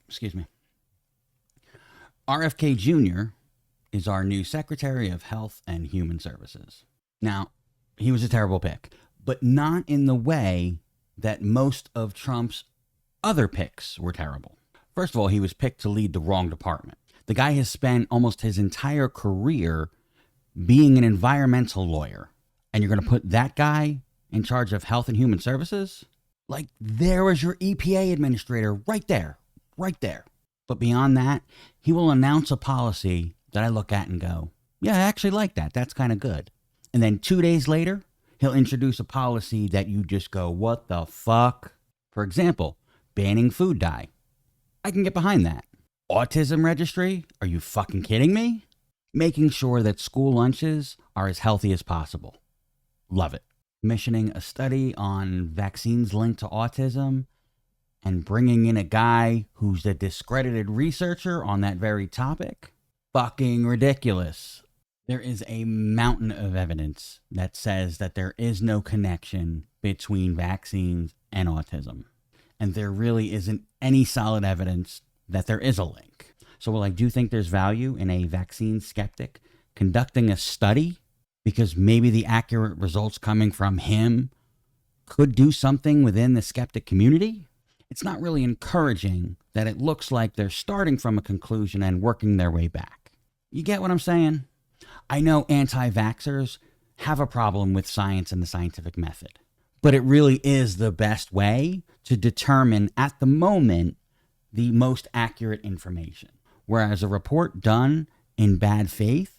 Excuse me. RFK Jr. is our new Secretary of Health and Human Services. Now, he was a terrible pick, but not in the way that most of Trump's other picks were terrible. First of all, he was picked to lead the wrong department. The guy has spent almost his entire career being an environmental lawyer, and you're going to put that guy in charge of Health and Human Services? Like, there was your EPA administrator right there. But beyond that, he will announce a policy that I look at and go, yeah, I actually like that. That's kind of good. And then 2 days later, he'll introduce a policy that you just go, what the fuck? For example, banning food dye. I can get behind that. Autism registry? Are you fucking kidding me? Making sure that school lunches are as healthy as possible. Love it. Commissioning a study on vaccines linked to autism and bringing in a guy who's a discredited researcher on that very topic. Fucking ridiculous. There is a mountain of evidence that says that there is no connection between vaccines and autism. And there really isn't any solid evidence that there is a link. So while I do think there's value in a vaccine skeptic conducting a study, because maybe the accurate results coming from him could do something within the skeptic community, it's not really encouraging that it looks like they're starting from a conclusion and working their way back. You get what I'm saying? I know anti-vaxxers have a problem with science and the scientific method, but it really is the best way to determine at the moment the most accurate information. Whereas a report done in bad faith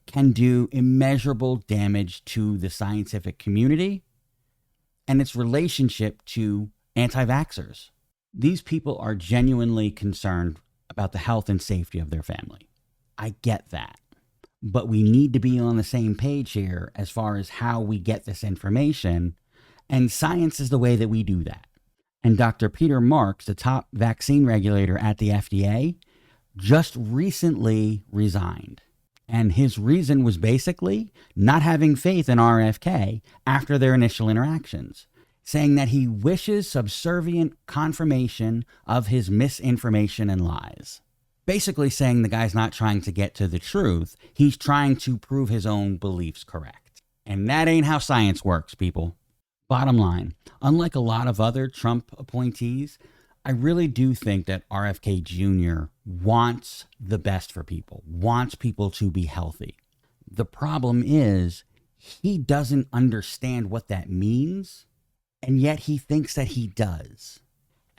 can do immeasurable damage to the scientific community and its relationship to anti-vaxxers. These people are genuinely concerned about the health and safety of their family. I get that. But we need to be on the same page here as far as how we get this information, and science is the way that we do that. And Dr. Peter Marks, the top vaccine regulator at the FDA, just recently resigned. And his reason was basically not having faith in RFK after their initial interactions, saying that he wishes subservient confirmation of his misinformation and lies. Basically saying the guy's not trying to get to the truth, he's trying to prove his own beliefs correct. And that ain't how science works, people. Bottom line, unlike a lot of other Trump appointees, I really do think that RFK Jr. wants the best for people, wants people to be healthy. The problem is he doesn't understand what that means, and yet he thinks that he does.